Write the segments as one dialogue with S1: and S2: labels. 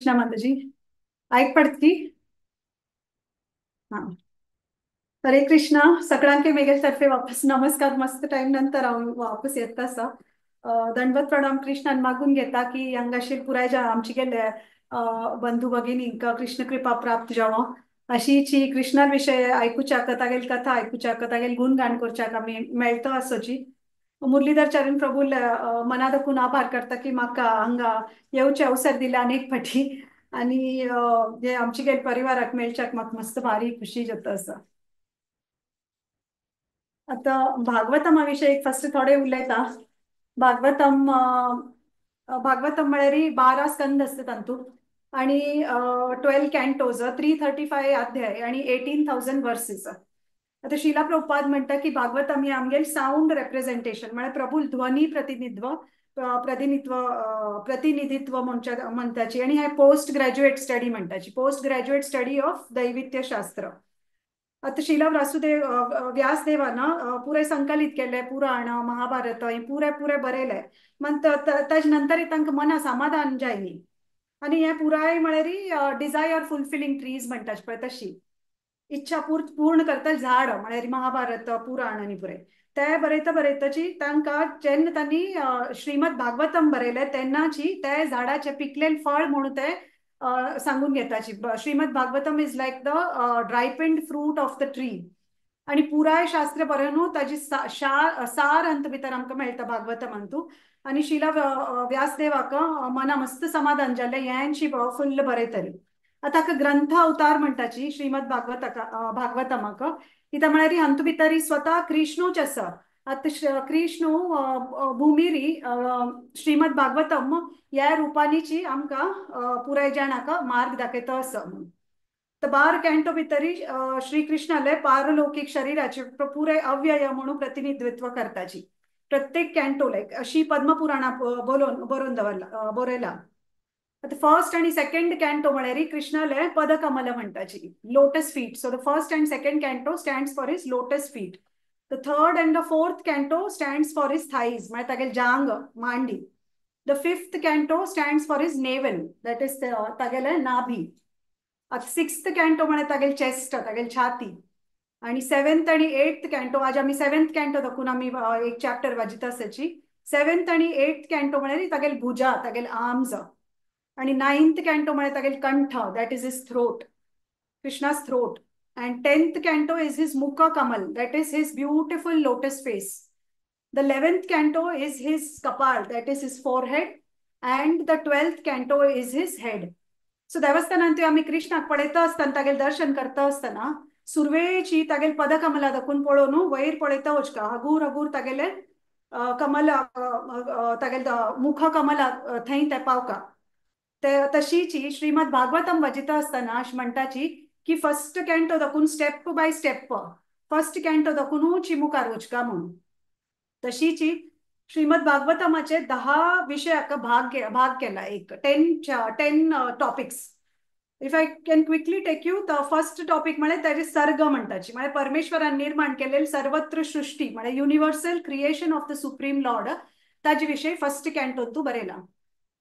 S1: कृष्णा माताजी ऐक पडती. हा. हरे कृष्णा. सगळ्यांके मेघेतर्फे वापस नमस्कार. मस्त टाइम नंतर वापस येत तसा दंडवत प्रणाम कृष्णान मागून घेता की अंगाशील पुरायच्या आमची गेले बंधू भगिनी कृष्ण कृपा प्राप्त जावं अशीची कृष्णा विषय ऐकूच्या कथा गेल कथा ऐकूच्या कथा गेल गुणगान करच्या का मेळतं असोची. मुरलीधर चरण प्रभू मनादकून आभार करता की म्हाका हांगा येवचे अवसर दिला अनेक फाटी आणि जे आमची गेल परिवाराक मेळच्याक म्हाका मस्त भारी खुशी जाता असं. आता भागवतमाविषयी फर्स्ट थोडे उलयता. भागवतम भागवतम म्हळ्यार 12 स्कंद असते तांतू आणि 12 कॅन्टोज 335 अध्याय आणि 18,000 वर्सेस. आता शिला प्रभुपाद म्हणता की भागवतम हे आमगेल साऊंड रेप्रेझेंटेशन म्हणजे प्रभू ध्वनी प्रतिनिधित्व म्हणताची आणि हे पोस्ट ग्रॅज्युएट स्टडी म्हणताची पोस्ट ग्रॅज्युएट स्टडी ऑफ दैवित्य शास्त्र. आता शिला वासुदेव व्यासदेवानं पुरे संकलित केले पुराण महाभारत हे पुरे पुरे बरयले मग ताजे नंतर तांकां मना समाधान जायनी आणि हे पुराय म्हळ्यार डिझायर फुलफिलिंग ट्रीज म्हणटात पळय तशी इच्छा पूर्ण करता झाड म्हळ्यार महाभारत पुराण आणि पुरे ते बरयता बरयताची तांकां जेन्ना तांणी श्रीमद भागवतम बरयले तेन्नाची ते झाडाचे पिकलेले फळ म्हणून ते सांगून घेताची. Srimad Bhagavatam is like the ripened fruit of the tree आणि पुराय शास्त्र बरें न्हू ताजी सार अंत भितर आमकां मेळटा भागवतमांतू आणि शिला व्यासदेवाक मना मस्त समाधान जालें हेंची फुल्ल बरयतली. आता हाका ग्रंथ अवतार म्हणटाची श्रीमद भागवतमाक कित्याक म्हळ्यार हांतू भितर स्वता कृष्णूच आसा. आता कृष्ण भुमीरी श्रीमद भागवतम ह्या रुपांनीची आमकां पुराय जाणाक मार्ग दाखयता आसा. तर 12 कॅन्टो भितरी श्री कृष्णाले पारलौकिक शरीराचे पुरे अव्यय म्हणून प्रतिनिधित्व करताची. प्रत्येक कॅन्टो लायक अशी पद्मपुराणा बरोवन दवरला बरयला. आता फर्स्ट आणि सेकंड कॅन्टो म्हळ्यार कृष्णाले पदकमल म्हणटाची lotus feet. So the first and second canto stands for his lotus feet. The third and the fourth canto stands for his thighs म्हणजे तागेले जांग मांडी. The fifth canto stands for his navel that is तागेले नाभी. आता sixth कॅन्टो म्हळ्यार तागेले chest तागेले छाती आणि सेवेंथ आणि एट्थ कॅन्टो आज आम्ही सेवेंथ कॅन्टो दाखवून आम्ही एक चॅप्टर वाजिता आसाची. सेवेंथ आणि एट्थ कॅन्टो म्हळ्यार तागेले भुजा तागेले आर्म्स आणि नाइन्थ कॅन्टो म्हळ्यार तागेले कंठ that is his throat Krishna's throat. and 10th canto is his mukha kamal that is his beautiful lotus face. The 11th canto is his kapal that is his forehead and the 12th canto is his head. So देवस्थानांत आम्ही कृष्णाक पळयता आसतना तागेले दर्शन करता आसतना सुरवेची तागेले पदकमला दाखून पळोवन वयर पळयता वचका हगूर हगूर तागेले कमल तागेले मुख कमला थंय ते पावका. तशीची श्रीमद भागवतम वाजिता आसतना म्हणटाची की फर्स्ट कॅन्टो दाखून step by step first canto दाखून मुखार वचका म्हणून. तशीची श्रीमद भागवतमाचे 10 विषयाक भाग केला एक 10 topics. If I can quickly take you the first topic म्हळ्यार ताजे सर्ग म्हणटाची म्हळ्यार परमेश्वरान निर्माण केलेली सर्वत्र सृष्टी म्हळ्यार universal creation of the supreme Lord ताजे विषयी फर्स्ट कॅन्टोन तू बरयला.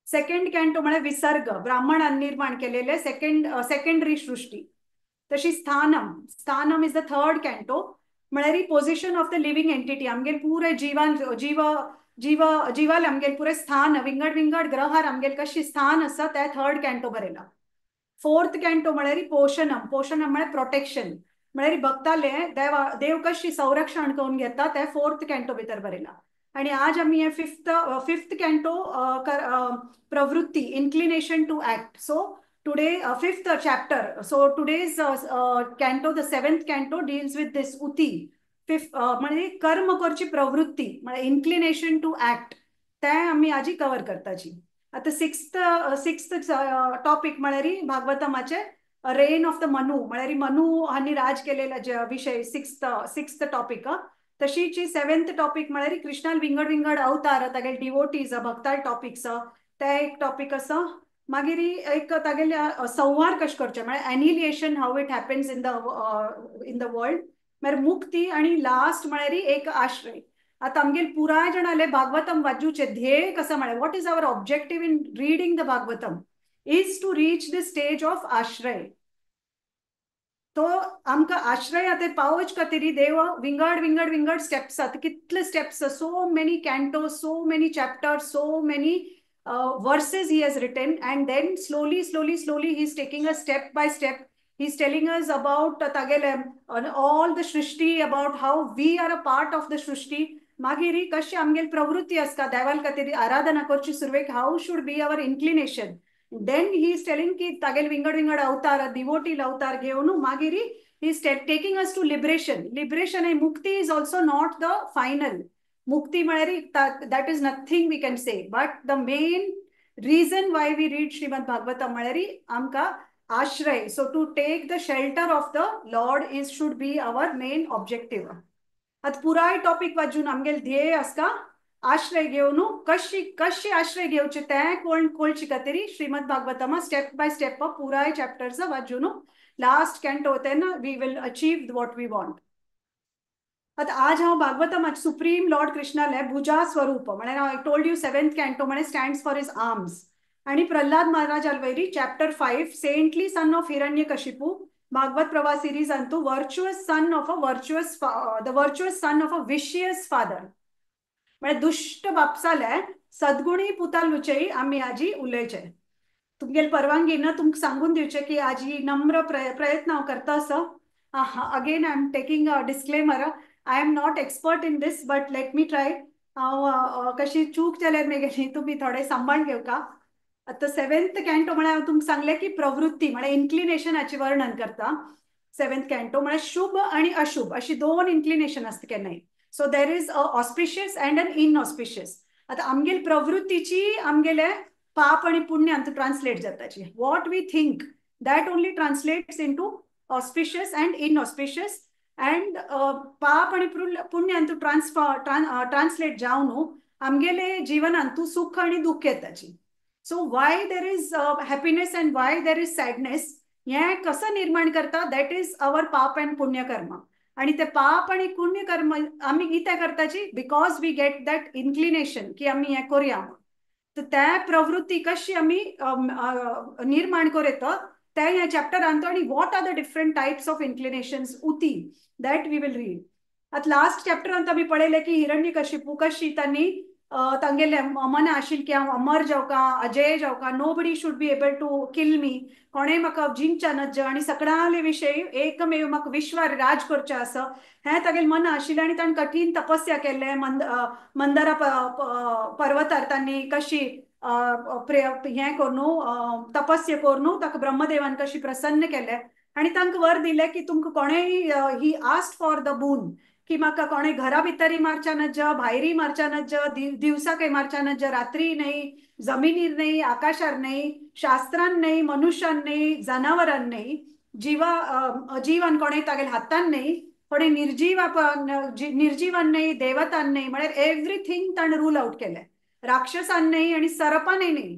S1: सेकंड कॅन्टो म्हळ्यार विसर्ग ब्राह्मणान निर्माण केलेले सेकंडरी सृष्टी. तशी स्थानम इज द थर्ड कॅन्टो म्हळ्यार position of the living entity आमगेल पुरे जीवाल आमगेल पुरे स्थान विंगड विंगड ग्रहार आमगेल कशी स्थान आसा ते थर्ड कॅन्टो बरयला. फोर्थ कॅन्टो म्हळ्यार पोषणम म्हळ्यार प्रोटेक्शन म्हळ्यार भक्ताले देव कशी संरक्षण करून घेता ते फोर्थ कॅन्टो भितर बरयला. आणि आज आम्ही हे फिफ्थ कॅन्टो प्रवृत्ती inclination to act. So today fifth chapter so today's canto the seventh canto deals with this उती म्हणजे कर्म करची प्रवृत्ती म्हणजे इन्क्लिनेशन टू ऍक्ट ते आम्ही आजी कव्हर करताची. आता सिक्स्थ टॉपिक म्हळ्यार भागवतमाचे रेन ऑफ द मनु म्हळ्यार मनु हांनी राज केलेला विषय सिक्स्थ टॉपिक. तशीची सेवेंथ टॉपिक म्हळ्यार कृष्णाल विंगड विंगड अवतार तागेले डिवोटीज भक्ताळ टॉपिक्स ते एक टॉपिक आसा. मागीर एक तागेले संवार कशें करचे म्हळ्यार annihilation how it happens in the world म्हळ्यार मुक्ती आणि लास्ट म्हळ्यार एक आश्रय. आता आमगेल पुराय जाणाले भागवतम वाजूचे ध्येय कसं म्हळ्यार what is our objective in reading the Bhagavatam is to reach the stage of आश्रय. तो आमकां आश्रय ते पावच खातीर देव विंगड विंगड विंगड स्टेप्स आहात. कितले steps, so many cantos, so many chapters, सो मेनी verses he has written, and then slowly he's taking a step by step. He's telling us about tagelem all the सृष्टी, about how we are a part of the सृष्टी. मागीर कशी आमगेल प्रवृत्ती आसता देवाल खातीर आराधना करची सुरवेक, how should be our inclination. Then he is telling ki tagel vingad vingad avatar devotee avatar घेऊन मागीर he is taking us to liberation. Liberation and mukti is also not the final. Mukti म्हळ्यार that is nothing we can say, but the main reason why we read Srimad Bhagavatam म्हळ्यार आमकां आश्रय. So to take the shelter of the Lord is should be our main objective. आता पुराय topic वाचून आमगेल ध्येय आसता आश्रय घेऊन कशी कशी आश्रय घेवचे ते कोळची खातीर श्रीमद भागवतमा स्टेप बाय स्टेप पुराय चॅप्टर्स वाचून लास्ट कॅन्टो तेन्ना we will achieve what we want. आता आज हांव भागवतम सुप्रीम लॉर्ड कृष्णाले भुजा स्वरूप म्हळ्यार हांव टोल्ड यू 7th कॅन्टो म्हळ्यार स्टँड्स फॉर हिज आर्म्स. आणि प्रल्हाद महाराज अलवैरी chapter 5 saintly son of Hiranyakashipu Bhagavat Prabha series अंतू virtuous son of the virtuous son of a vicious father. म्हणजे दुष्ट बापसाले सद्गुणी पुतालुचेय आम्ही आजी उलयचे. तुमगेल परवानगी ना तुमक सांगून दिवचे की आजी नम्र प्रयत्न हांव करता असो. Again I am taking a disclaimer, I am not expert in this but let me try. हांव कशी चूक जाल्यार मेगेली तुमी थोडे सांबाळ घेवका. आता 7th कॅन्टो म्हळ्यार हांव तुमकां सांगले की प्रवृत्ती म्हळ्यार इन्क्लिनेशनाचे वर्णन करता. 7th कॅन्टो म्हळ्यार शुभ आणि अशुभ अशी 2 इन्क्लिनेशन असता केन्नाय. So there is a auspicious and an inauspicious. आता आमगेल प्रवृत्तीची आमगेले पाप आणि पुण्य अंत ट्रान्सलेट जाताची. What we think that only translates into auspicious and inauspicious. And पाप आणि पुण्य अंत ट्रान्सलेट जावन आमगेले जीवनांतू सुख आणि दुःख येताची. So why there is happiness and why there is sadness हे कसं निर्माण करता, दॅट इज अवर पाप अँड पुण्य कर्म. आणि ते पाप आणि पुण्य कर्म आम्ही कित्या करताची, because we get that inclination की आम्ही हे करूया. तर त्या प्रवृत्ती कशी आम्ही निर्माण करतो ते ह्या चॅप्टर आणतो. आणि what are the different types of inclinations उती दॅट वी विल रीड. आता लास्ट चॅप्टर अंत आम्ही पळयले की हिरण्यकशिपू कशी त्यांनी तांगेले मन आशिल की हांव अमर जावका, अजय जावका, nobody should be able to kill me, कोणें म्हाका जिंकच्या नज आणि सगळ्याले विशयी एकमेव म्हाका विश्वार राज करचें आसा हें तागेलें मन आशिल्लें. आनी ताणें कठीण तपस्या केलें. मंदारा पर्वतार तांणी कशी हें करून तपस्या करून ताका ब्रह्मदेवान कशी प्रसन्न केलें. आनी तांकां वर दिलें की तुमकां कोणेंय he asked for the boon की म्हाका कोणें घरा भितरी मारच्या नज, भायरी मारच्या नज, दिवसाकय मारच्या नज, रात्री न्हय, जमिनीर न्हय, आकाशार न्हय, शास्त्रान न्हय, मनुष्यान न्हय, जनावरान न्हय, जीवन कोणें तागेल्या हातान न्हय, कोणें निर्जीवन न्हय, देवतान न्हय, म्हळ्यार एवरीथिंग ताणें रूल आउट केलें. राक्षसान न्हय आणि सरपानय न्हय,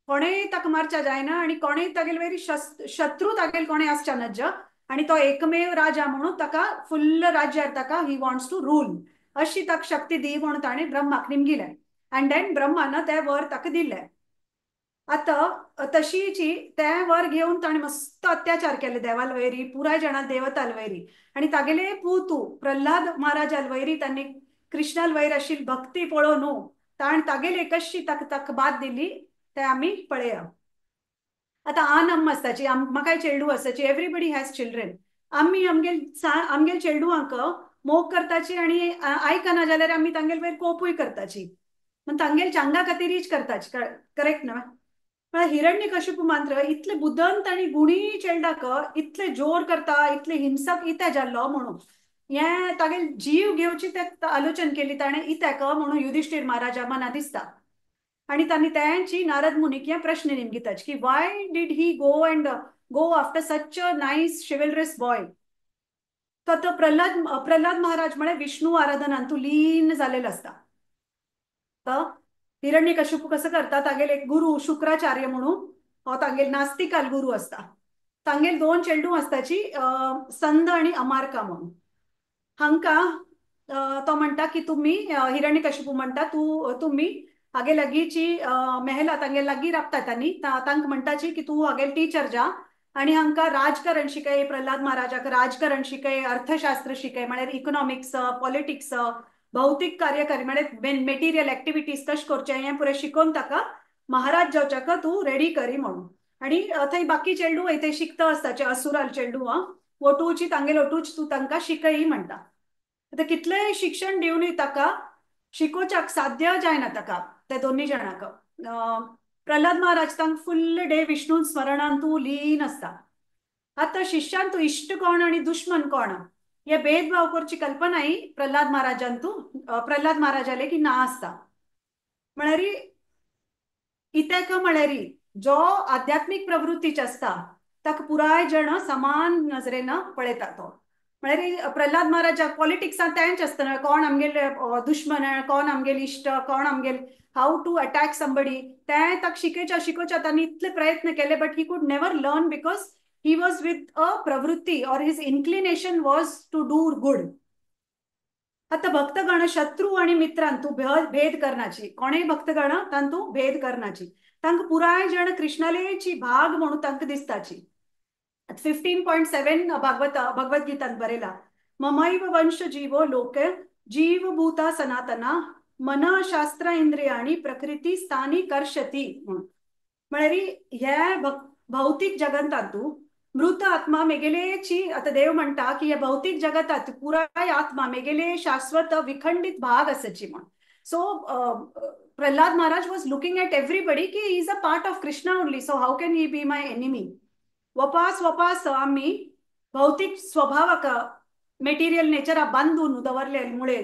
S1: कोणेंय ताका मारच्या जायना. आणि कोणेंय तागेले वेरी शत्रू तागेले कोणें आसच्या नज. आणि तो एकमेव राजा म्हणून ताका फुल्ल राज्यार ताका ही वॉन्ट्स टू रूल अशी ताका शक्ती दी म्हणून ताणें ब्रह्माक निमगिलें. अँड देन ब्रह्मान ते वर ताका दिलें. आता तशीची ते वर घेऊन ताणें मस्त अत्याचार केले देवाल वयरी, पुराय जाणां देवताल वयरी. आणि तागेले पूतू प्रल्हाद महाराजाल वयरी तांणी कृष्णाल वयर आशिल्ली भक्ती पळोवन ताण तागेले कशी ताका बाद दिली ते आमी पळया. आता आम आसताची, म्हाकाय चेडू आसताची, एवरीबडी हॅज चिल्ड्रन. आमी आमगेल चेडूआंक मोग करताची आणि आयकना जाल्यार आमी तांगेले वयर कोपूय करताची. तांगेल चांगा खातीरच करताची. करेक्ट ना. पण हिरण्यकशिपू मात्र इतले बुदंत आणि गुणी चेडणाक इतले जोर करता, इतले हिंसक इते जाल्लो म्हणून हे तागेल जीव घेवची ते आलोचन केली ताणें इत्याक म्हणून युधिष्ठिर महाराजा मना दिसता. आणि तांणी त्यांची नारद मुनीक हे प्रश्न निमगिताचे की why did he go after such a nice chivalrous boy. तो प्रल्हाद महाराज म्हळ्यार विष्णू आराधनांतू लीन जालेलो असता. तर हिरण्यकशिपू कसं करता, तागेले एक गुरु शुक्राचार्य म्हणून हो तांगेल नास्तिकाल गुरु असता. तांगेल 2 चेडू असताची, संद आणि अमारका म्हणून. हांकां तो म्हणटा की तुम्ही हिरण्यकशिपू म्हणटा तुम्ही हागे लगीची मेहला तांगे लागी राबता तांणी तांकां म्हणटाची की तूं हागे टीचर जा आणि हांकां राजकारण शिकय, प्रल्हाद महाराजाक राजकारण शिकय, अर्थशास्त्र शिकय, म्हळ्यार इकॉनॉमिक्स, पॉलिटिक्स, भौतीक कार्यकारी म्हळ्यार मेटिरियल ऍक्टिव्हिटीज कशें करचे हें पुरे शिकोवन ताका महाराज जावच्याक तूं रेडी करी म्हणून. आणि थंय बाकी चेडू ते शिकता आसताचे असुराल चेडू ओटूची तांगेल ओटूच तूं तांकां शिकय म्हणटा. आतां कितलेंय शिक्षण दिवनूय ताका शिकोवच्याक साध्य जायना ताका ते दोन्ही जाणांक. प्रल्हाद महाराज तांकां फुल्ल डे विष्णू स्मरणान तूं लीन आसता. आता शिष्यान तूं इश्ट कोण आणि दुश्मन कोण हे भेदभाव करची कल्पना ही प्रल्हाद महाराजान तूं प्रल्हाद महाराजाले की ना आसता. म्हळ्यार इतेक म्हळ्यार जो आध्यात्मिक प्रवृत्तीच आसता ताका पुराय जण समान नजरेन पळयता तो. म्हळ्यार प्रल्हाद महाराज पॉलिटिक्सान तेंच आसतना कोण आमगेले दुश्मन कोण आमगेले इश्ट कोण आमगेले हाऊ टू अटॅक समबडी तें ताका शिकोवच्या तांणी इतले प्रयत्न केले but he could never learn because he was with a pravrutti or his inclination was to do good. आता भक्तगण शत्रू आणि मित्रां तू भेद करनाची कोणेय भक्तगण तांतू भेद करनाची तांकां पुराय जण कृष्णालेची भाग म्हणून तांकां दिसताची. 15.7 भगवद्गीतान बरयला ममैव वंश जीवो लोके जीवभूता सनातना मन शास्त्र इंद्रियाणी प्रकृती स्थानी कर्षती म्हणून. म्हळ्यार हे भौतिक जगतांतू मृत आत्मा मेगेलेची आता देव म्हणटा की या भौतिक जगतात पुराय आत्मा मेगेले शाश्वत विखंडित भाग आसाची म्हणून. So Prahlad Maharaj was looking at everybody की he is a part of Krishna only, so how can he be my enemy. वपास आम्ही भौतिक स्वभावाक मेटिरियल नेचरा बांधून दवरले मुळे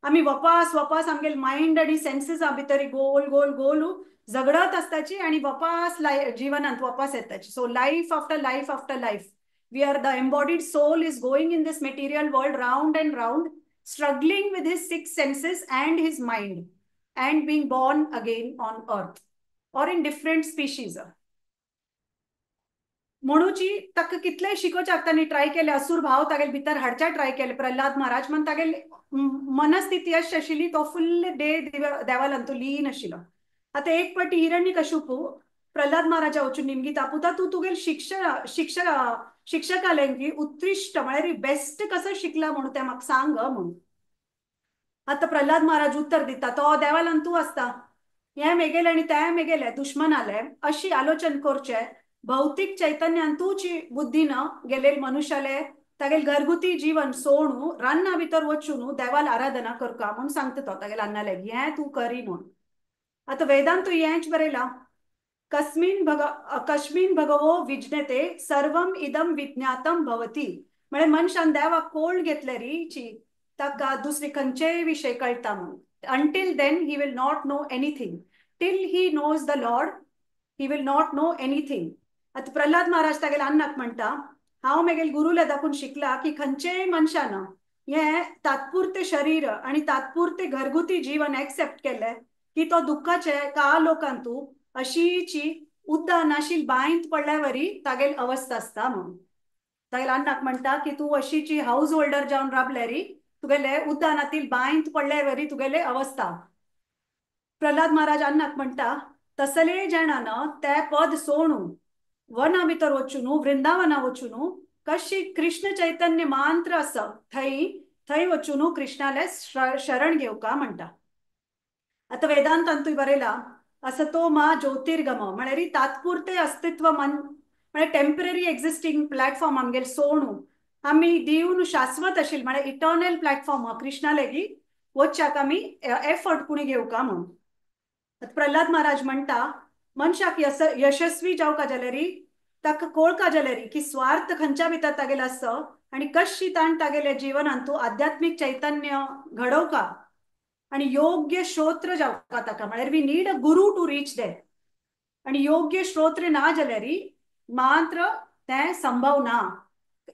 S1: आम्ही वपास आमगे माइंड आणि सेन्सेस भितर गोल गोल गोल झगडत असताची आणि वपास जीवनांत वपास येताची. So life after life after life we are the embodied soul is going in this material world round and round struggling with his 6 senses and his mind and being born again on earth or in different species. म्हणूची ताका कितले शिकोवच्याक तांणी try केले असुर भाव तागेले भितर हाडच्या try केले प्रल्हाद महाराज म्हण तागेले मनस्थिती अशी आशिल्ली तो फुल्ल डे देवालान तो लीन आशिल्लो. आता एक पाटी हिरण्यकशिपू प्रल्हाद महाराजा वचून निमगीत आपुता तू तुगेल शिक्षकालें की उत्कृष्ट म्हळ्यार बेस्ट कसो शिकला म्हणून ते म्हाका सांग म्हणून. आता प्रल्हाद महाराज उत्तर दिता तो देवालान तू आसता हे मेगेले आणि ते मेगेले दुश्मन आले अशी आलोचन करचे भौतिक चैतन्यान तूची बुद्धीन गेलेले मनुष्याले तागेल घरगुती जीवन सोडू रान्ना भितर वचून देवाल आराधना करका म्हणून सांगता तो तागेले अन्नाले हे तू करी म्हणून. आता वेदांत हेंच बरयला कस्मिन भगवो विज्ञते सर्वम इदम विज्ञातम भवती. म्हणजे मनशान देवाक कोळ घेतले रीची ताका दुसरे खंयचेय विषय कळटा म्हणून. Until then he will not know anything till he knows the lord he will not know anything. आता प्रल्हाद महाराज तागेले अन्नाक म्हणटा हांव मेगेल गुरुले दाखवून शिकला की खंयचेय मनशान हे तात्पुरते शरीर आणि तात्पुरते घरगुती जीवन एक्सेप्ट केले की तो दुःखाचे कालोकांतू अशीची उद्दान नाशील बांयत पडल्यावरी तागेल अवस्था असता म्हणून. तागेले अन्नाक म्हणटा की तू अशीची हाऊस होल्डर जावन राबल्यारी तुगेले उद्दानातील बांयत पडल्यावरी तुगेले अवस्था. प्रल्हाद महाराज अन्नाक म्हणटा तसले जाणान ते पद सोडू वना भितर वचून वृंदावना वचून कशी कृष्ण चैतन्य मंत्र आस थंय वचून कृष्णाले शरण घेवका म्हणटा. आता वेदांतांतूय बरयला असं तो मा ज्योतिर्गम म्हळ्यार तात्पुरते अस्तित्व मन म्हळ्यार टेम्पररी एक्झिस्टिंग प्लॅटफॉर्म आमगेले सोडू आम्ही दिवन शाश्वत आशिल्ले म्हळ्यार इटर्नल प्लॅटफॉर्म कृष्णा लेगी वचच्याक आमी एफर्ट कुणी घेवका म्हणून. प्रल्हाद महाराज म्हणटा मनशाक यशस्वी जावका जाल्यार ताका कळका जाल्यार की स्वार्थ खंयच्या भितर तागेलो आस आणि कशी ताण तागेले जिवनांत तूं आध्यात्मिक चैतन्य घडोवका आणि योग्य श्रोत्र जावका ताका. म्हळ्यार we need a Guru to reach देट आणि योग्य श्रोत्र ना जाल्यार मात्र ते संभव ना.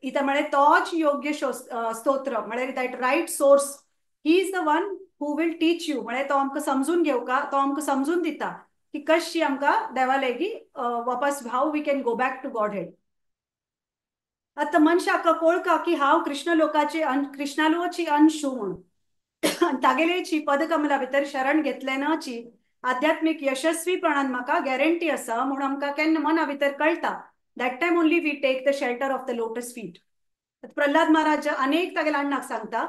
S1: इथं म्हळ्यार तोच योग्य स्तोत्र म्हळ्यार that right source he is the one who will teach you. म्हळ्यार तो आमकां समजून घेवका तो आमकां समजून दिता की कशी आमकां देवा लेगी वापस how we can go back to Godhead. आता मनशाक कळका की हांव कृष्ण लोकाचे कृष्णालोची अंश म्हणून तागेलेची पदकमला भितर शरण घेतले नाची आध्यात्मिक यशस्वीपणान म्हाका गॅरंटी आसा म्हूण आमकां केन्ना मना भितर कळटा that time only we take the shelter of the lotus feet. Prahlad Maharaj अनेक तागेल्या अण्णाक सांगता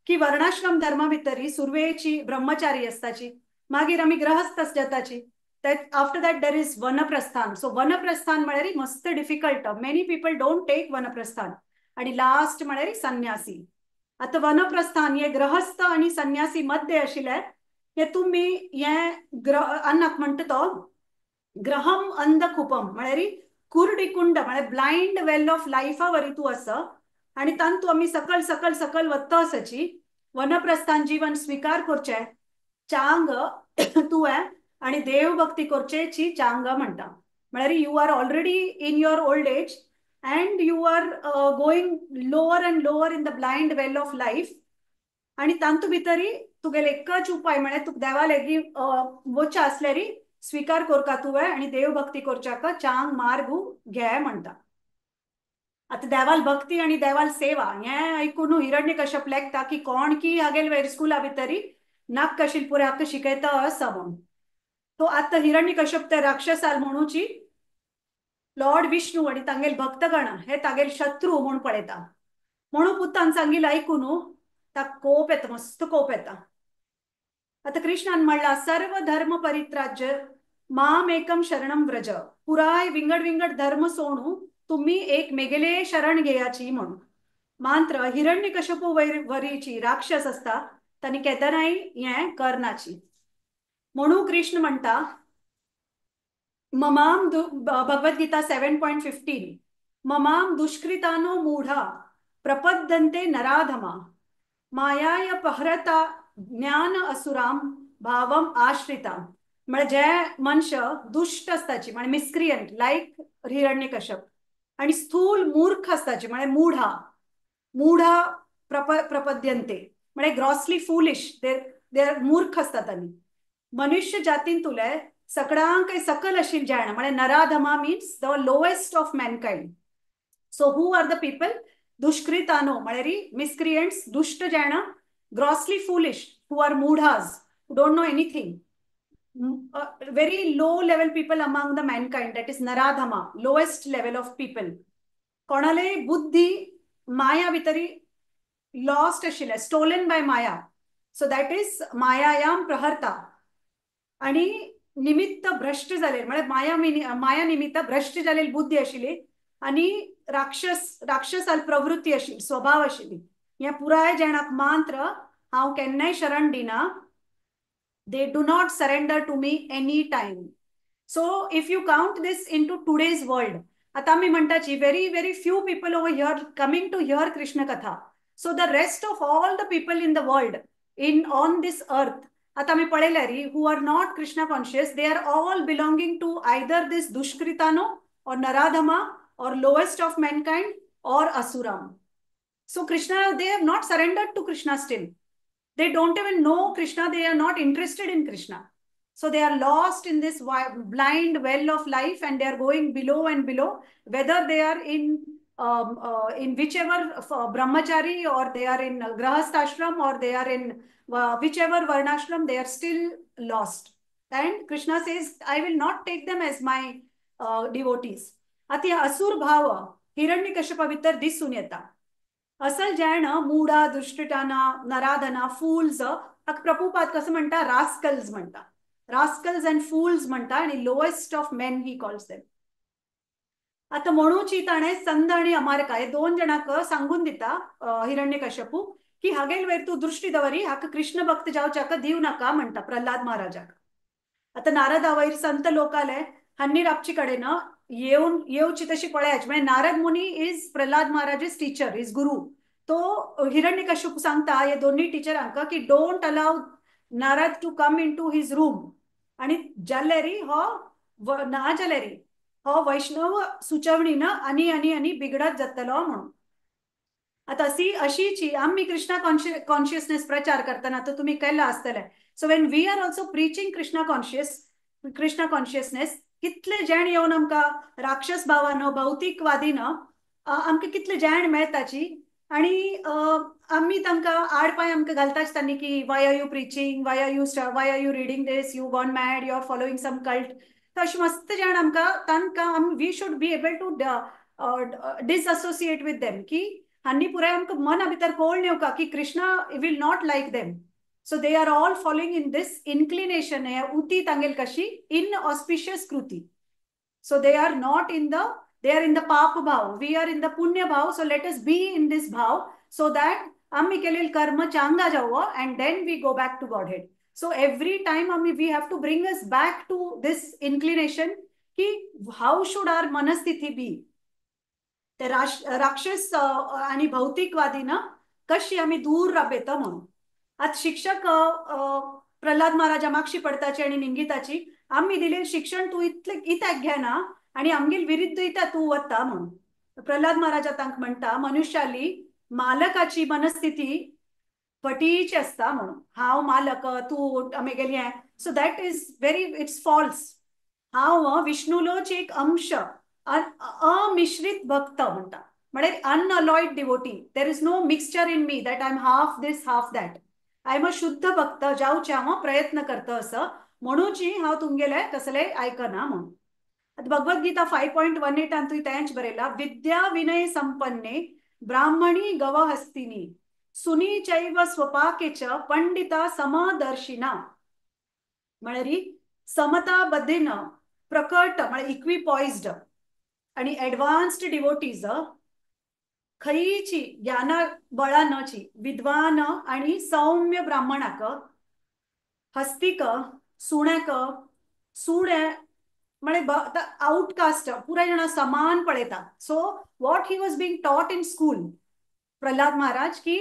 S1: की वर्णाश्रम धर्मा भितर सुरवेची ब्रह्मचारी असताची, मागीर आमी ग्रहस्थ जाताची, आफ्टर दॅट देर इज वनप्रस्थान. सो वनप्रस्थान म्हळ्यार मस्त difficult, many people don't take वनप्रस्थान. आणि लास्ट म्हळ्यार संन्यासी. आता वनप्रस्थान हे ग्रहस्थ आणि संन्यासी मध्ये आशिल्ले हे तुम्ही हे अन्नाक म्हणटा तो ग्रहम अंधकुपम म्हळ्यार कुर्डी कुंड म्हळ्यार ब्लाइंड वेल ऑफ लायफा वरी तू आसा आणि तांतू आम्ही सकल सकल सकल वत्ता आसाची वनप्रस्थान जीवन स्वीकार करचे चांग तुवें आणि देवभक्ती करचेची चांग म्हणटा. म्हळ्यार you are already in your old age and you are going lower and lower in the blind well of life. आणि तांतू भितरी तुगेले एकच उपाय म्हळ्यार तुका देवा लेगी वचा आसल्यार स्वीकार करता तुवें आणि देवभक्ती करच्याक चांग मार्ग घे म्हणटा. आता देवाल भक्ती आणि देवाल सेवा हे ऐकून हिरण्यकश्यप लेखता की कोण की हागेल वेर स्कुला भितरी नाक कशील पुरे हक्क शिकयता असा म्हणून. तो आता हिरण्यकश्यप ते राक्षसाल म्हणूची लॉर्ड विष्णू आणि तांगेल भक्तगण हे तागेल शत्रू म्हणून पळयता. म्हणून पुतान सांगितलं ऐकून ताका कोप येता, मस्त कोप येता. आता कृष्णान म्हणला सर्व धर्म परित्राज्य माम एकम शरणम व्रज. पुराय विंगड विंगड धर्म सोडू तुम्ही एक मेगेले शरण घेयाची म्हणून. मात्र हिरण्यकश्यपू वरीची राक्षस असता तांणी केदनाय हे करनाची. म्हणून कृष्ण म्हणता ममाम भगवद्गीता 7.15 ममाम दुष्कृतानो मूढा प्रपद्यन्ते नराधमा मायाय पहरता ज्ञान असुराम भावम आश्रिता. म्हणजे जे मनुष्य दुष्ट असताची म्हणजे मिसक्रियंट लाईक हिरण्यकश्यप आणि स्थूल मूर्ख असताची म्हणजे मूढा मूढा प्रपद्यन्ते म्हणजे ग्रॉसली फुलिश दे आर मूर्ख असतात. आणि मनुष्य जातीन तुले सगळ्यांक सकल अशील जाण म्हणजे नराधमा means the lowest of mankind. So who are the people दुष्कृतानो म्हळ्यार मिसक्रियंट्स दुष्ट जाण, ग्रॉसली फुलिश हू आर मूढाज who don't know anything, very low level people among the mankind, that is naradhama, lowest level of people. कोणाले बुद्धी माया भितरी lost आशिल्ले, stolen by Maya. So that is मायायाम प्रहर्ता. आणि निमित्त भ्रष्ट झाले म्हणजे माया निमित्त भ्रष्ट झालेली बुद्धी आशिल्ली आणि राक्षसाल प्रवृत्ती आशिल्ली, स्वभाव आशिल्ली. या पुराय जाणाक मात्र हांव केन्नाय शरण दिना. They do not surrender to me any time. So if you count this into today's world, आता मी म्हणताची very few people over here coming to hear Krishna Katha. So the rest of all the people in the world on this earth, आता मी पळयल्यारी who are not Krishna conscious, they are all belonging to either this Dushkritano or Naradhama or lowest of mankind or Asuram. So Krishna, they have not surrendered to Krishna still. They don't even know Krishna. They are not interested in Krishna. So they are lost in this blind well of life and they are going below and below. Whether they are in whichever brahmachari or they are in grahastha ashram or they are in whichever varnashram, they are still lost. And Krishna says, I will not take them as my devotees. Ati asur bhava हिरण्यकश्यपा भितर दिसून येता. असल जाण मूढा, दुष्टाना, नराधना, फूल्स प्रभुपाद कसं म्हणता Rascals म्हणता. Rascals and फूल्स म्हणता आणि lowest of main he calls them. आता म्हणूची ताणे संद आणि अमारका हे दोन जणांक सांगून दिता हिरण्यकश्यपू की हागेल वेर तू दृष्टी दवरी हाका कृष्ण भक्त जावच्याक दिव नाका म्हणता प्रल्हाद महाराजाक. आता नारदा वयर संत लोकाले हन्नी रापची कडेन येवची तशी पळयाची म्हणजे Narad Muni is Prahlad Maharaj teacher, is guru. तो हिरण्यकश्यप सांगता हे दोन्ही टीचरांक की don't allow Narad to come into his room. आणि जाल्यारी हो ना जाल्यारी हो वैष्णव सुचवणीन आणि बिगडत जातलो म्हणून. आता अशीची आम्ही कृष्णा कॉन्शियसनेस प्रचार करताना तर तुम्ही केला आसतले. So when we are also preaching Krishna consciousness कितले जाण येवन आमकां राक्षस भावान भौतिकवादीन आमकां कितले जाण मेळताची आणि आम्ही तांकां आडपाय आमकां घालता आसतना की why are you preaching, why are you reading this, you gone mad, you are following some cult. तर अशें मस्त जाण आमकां तांकां we should be able to disassociate with them, की हांणी पुराय आमकां मना भितर कळोवन येवका की Krishna will not like them. So they are all following in this inclination, हे उती तांगेल कशी इन ऑस्पिशियस कृती. So they are in the pap bhav. We are in the punya bhav. So let us be in this bhav so that आम्ही केलेलं कर्म चांगला जावं and then we go back to Godhead. So every time we have to bring us back to this inclination की how should our मनस्थिती be. ते राक्षस आणि भौतिकवादीनं कशी आम्ही दूर राबयता म्हणून. आता शिक्षक प्रल्हाद महाराजा मागशी पडताची आणि निंगिताची आम्ही दिलेलं शिक्षण तू इतले इत्याक घेना आणि आमगेल विरुद्ध इत्या तू वता म्हणून. प्रल्हाद महाराजा तांक म्हणटा मनुष्याली मालकाची मनस्थिती फटीची असता म्हणून. हांव मालक तू आमगेली हें, so that is very it's false. हांव विष्णुलोच एक अंश अमिश्रित भक्त म्हणटा, म्हणजे unalloyed devotee. There is no mixture in me that I am half this half that. I am a शुद्ध भक्त जावचे हांव प्रयत्न करता असं म्हणूची हांव तुमगेले कसले आयकना म्हणून. भगवद्गीता 5.18 तुवें तेंच बरयला, विद्या विनय संपन्ने ब्राह्मणी गवहस्तिनी सुनी चैव स्वपाके च पंडिता समदर्शिना. म्हणजे समता बद्धेन प्रकट म्हणजे इक्विपॉइज्ड आणि ऍडव्हान्स्ड डिवोटीज खयची ज्ञाना बळानची विद्वान आणि सौम्य ब्राह्मणाक हस्तिक सुण्याक सुणे म्हणजे आउटकास्ट पुराय जण समान पळयता. So what he was being taught in school Prahlad Maharaj की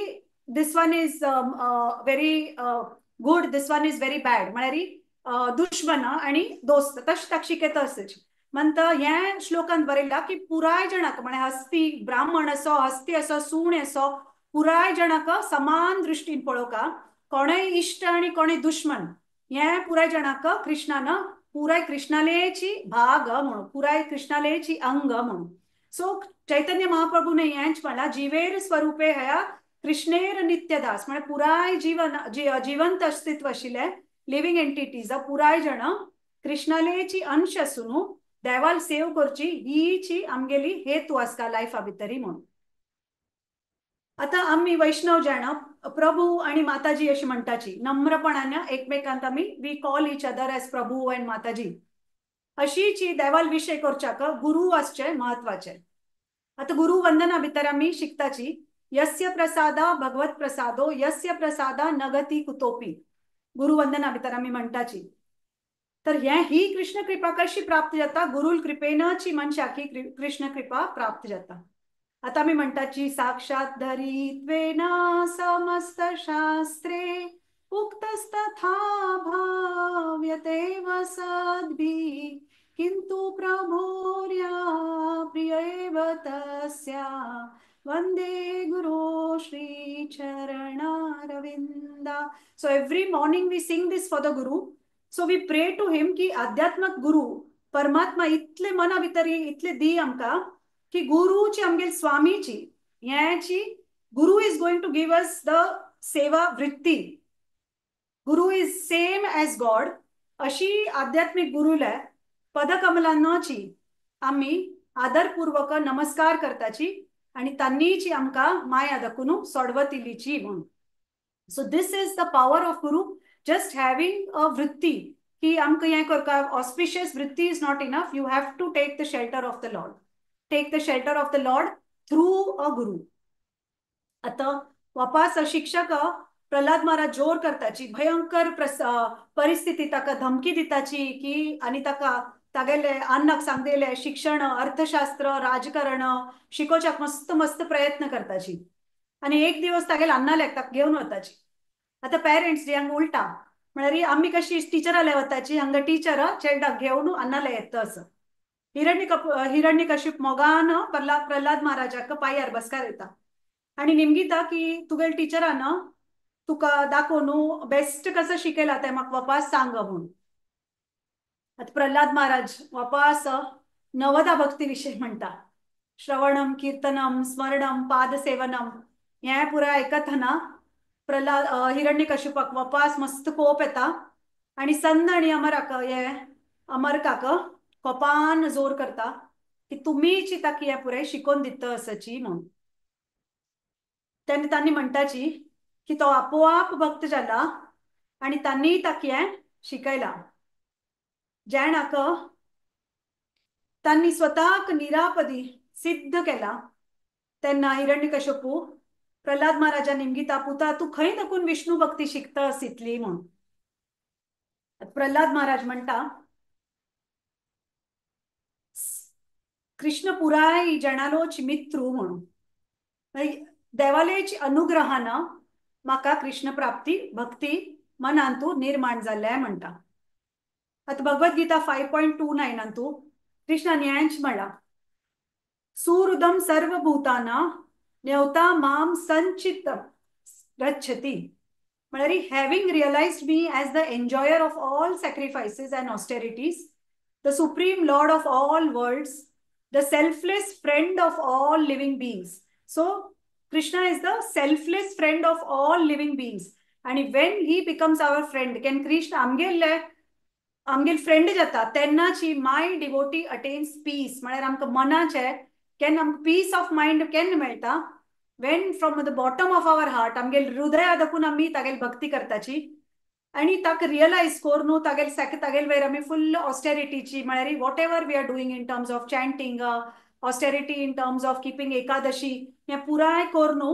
S1: this one is very good, this one is very bad, म्हळ्यार दुश्मन आणि दोस्त तश ताक शिकयता असच म्हणता. हे श्लोकांत बरयला की पुराय जणाक म्हणजे हस्ती ब्राह्मण असो हस्ती असो सुणे असो पुराय जणाक समान दृष्टीन पळोवका. कोणय इष्ट आणि कोणय दुश्मन हे पुराय जणाक कृष्णानं पुराय कृष्णालेची भाग म्हणून, पुराय कृष्णालेची अंग म्हणून. सो चैतन्य महाप्रभूने हेंच म्हणला जीवेर स्वरूपे हया कृष्णेर नित्यदास, म्हणजे पुराय जीवन जिवंत अस्तित्व आशिल्ले लिव्हिंग एंटिटीज पुराय जण कृष्णालेची अंश असून देवाल सेव करची हीची आमगेली हेतू आसता लायफा भितरी म्हणून. आता आम्ही वैष्णव जाण प्रभू आणि माताजी अशी म्हणटाची नम्रपणाने एकमेकांत आम्ही we call each other as prabhu and mataji अशीची देवाल विषय करच्याक गुरु आसचे महत्वाचे. आता गुरु वंदना भितर आम्ही शिकताची यस्य प्रसादा भगवत प्रसादो यस्य प्रसादा नगती कुतोपी. गुरु वंदना भितर आम्ही म्हणटाची. तर ही कृष्ण कृपा कशी प्राप्त जाता, गुरुल कृपेनची मनशाक ही कृष्ण कृपा प्राप्त जाता. आता आम्ही म्हणटाची साक्षात धरित्वेना समस्त शास्त्रे उक्तस्तथा भाव्यते वसद्भिः किंतु प्रभुर्या प्रिय एव तस्या वंदे गुरु श्री चरणारविंदा. So every morning we sing this for the guru. So we pray to him की आध्यात्मक गुरु परमात्मा इतले मना भितरी इतले दी आमकां की गुरुची आमगेल स्वामीची याची guru is going to give us the seva वृत्ती. गुरु इज सेम एज गॉड अशी आध्यात्मिक गुरुला पदकमलांची आम्ही आदरपूर्वक नमस्कार करताची आणि तांनीची आमकां माया दाखून सोडवतिलीची म्हणून. So this is the power of guru. Just having a वृत्ती की आमकां हें करता ऑस्पिशियस वृत्ती is not enough. You have to take the shelter of the lord. Take the shelter of the lord through a guru. आता वापस शिक्षक प्रल्हाद महाराज जोर करताची भयंकर परिस्थिती ताका धमकी दिताची की आणि ताका तागेले अन्नक सांगलेले शिक्षण अर्थशास्त्र राजकारण शिकोवच्याक मस्त मस्त प्रयत्न करताची आणि एक दिवस तागेले अन्नाल्याक ताका घेवन वताची. आता पेरेंट्स जी हांगा उलटा म्हळ्यार आम्ही कशी टिचराले वताची हांगा टीचर चेडवाक घेवन अन्नालय येता असं. हिरण्यकशिप मोगान प्रल्हाद महाराजाक पायार बसकार येता आणि निमगीता की तुगेल टीचरान तुका दाखोवन बेस्ट कसं शिकयला ते म्हाका वापस सांग म्हणून. आता प्रल्हाद महाराज वापस नवदा भक्ती विषय म्हणता. श्रवणम कीर्तनम स्मरणम पादसेवनम हे पुरा आयकतना प्रल्हाद हिरण्यकशिपाक वापस मस्त कोप येता आणि सन्न आणि अमरकाक कोपान जोर करता की तुम्हीची ताकी हे पुरे शिकोवन दिता असची म्हणून. तेन्ना तांणी म्हणटाची की तो आपोआप भक्त जाला आणि तांणी ताकी हें शिकयला. जेणाक तांणी स्वताक निरापदी सिद्ध केला. तेन्ना हिरण्यकशिपू प्रल्हाद महाराजा निमगिता पुता तू खंय तकून विष्णू भक्ती शिकतस इतली म्हणून. प्रल्हाद महाराज म्हणटा कृष्ण पुराय जणालोच मित्रू म्हणून. देवालेच अनुग्रहानं म्हाका कृष्ण प्राप्ती भक्ती मनांतू निर्माण जाल्ले म्हणटा. आता भगवद्गीता 5.29 कृष्णान हेंच म्हणला सुहृदम सर्वभूताना न्यवता माम संचित रच्छति. म्हळ्यार having realized me as the enjoyer of all sacrifices and austerities, the supreme lord of all worlds, the selfless friend of all living beings. So Krishna is the selfless friend of all living beings, and when he becomes our friend, can Krishna आमगेल friend जाता तेन्नाची my devotee attains peace. म्हळ्यार आमकां मनाचे केन्ना आमकां piece of mind केन्ना मेळटा when from the bottom of our heart आमगेल हृदया दाखून आमी तागेल भक्ती करताची आणि ताका रियलाइज कोर न्हू तागेल वयर आमी फुल्ल ऑस्टेरिटीची म्हळ्यार whatever we are doing in terms of chanting austerity in terms of keeping Ekadashi हें पुराय कोर न्हू.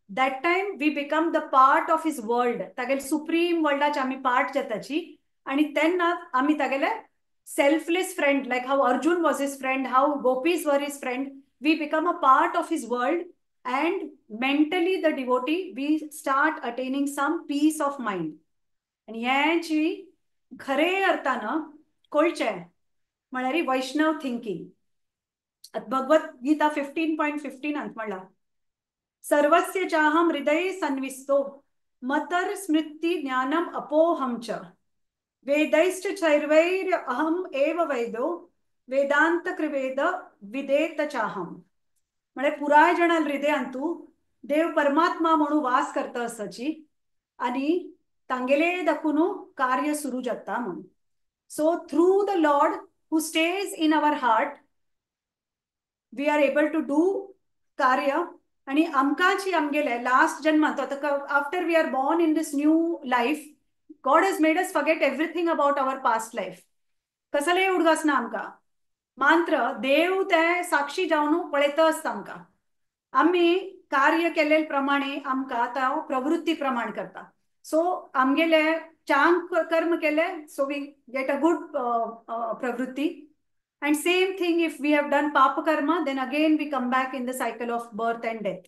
S1: That time we become the part of his world. तागेल सुप्रीम वर्ल्डाची आमी पार्ट जाताची आणि तेन्ना आमी तागेले selfless friend like how Arjun was his friend, how gopis were his friend. We become a part of his world and mentally the devotee we start attaining some peace of mind. आणि ह्याची खरे अर्थानं कळचे म्हळ्यार वैष्णव थिंकिंग. भगवद्गीता 15.15 म्हणला सर्वस्य चाहम हृदये सन्विस्तो मतर स्मृती ज्ञानम अपोहम च वेदैश्च सर्वैर अहम एव वैदो वेदांत कृवेद विदेत चाहम. म्हणजे पुराय जणाल हृदयांतू देव परमात्मा म्हणून वास करता असची आणि तांगेले दाखून कार्य सुरू जाता म्हणून. So through the lord who stays in our heart we are able to do कार्य. आणि आमकांची आमगेले लास्ट जन्मांत after we are born in this new life God has made us forget everything about our past life. कसले उडगासना आमकां मात्र देव ते साक्षी जावन पळयता आसता आमकां. आमी कार्य केले प्रमाणे आमकां तो प्रवृत्ती प्रमाण करता. सो आमगेले चांग कर्म केले so we get a good प्रवृत्ती. And same thing if we have done पाप कर्म then again we come back in the cycle of birth and death.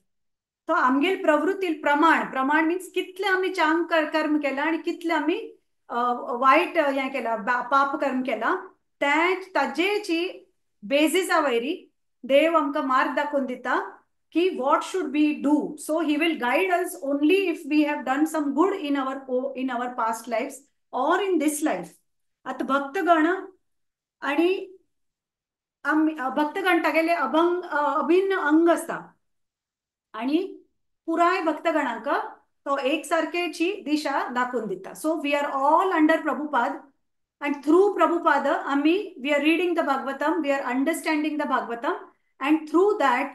S1: तो आमगेल प्रवृत्ती प्रमाण मीन्स कितले आमी चांग कर्म केला आणि कितले आमी वायट हें केला पाप कर्म केला ताजेची बेसिसा वयरी देव आमकां मार्ग दाखोवन दिता की what should we do. So he will guide us only if we have done some good in our past lives or in this life. आता भक्तगण आणि भक्तगण तागेले अभिन्न अंग असता आणि पुराय भक्तगणांक तो एक सारकेची दिशा दाखोवन दिता. So we are all under Prabhupada and through Prabhupada we are reading the Bhagavatam, we are understanding the Bhagavatam, and through that,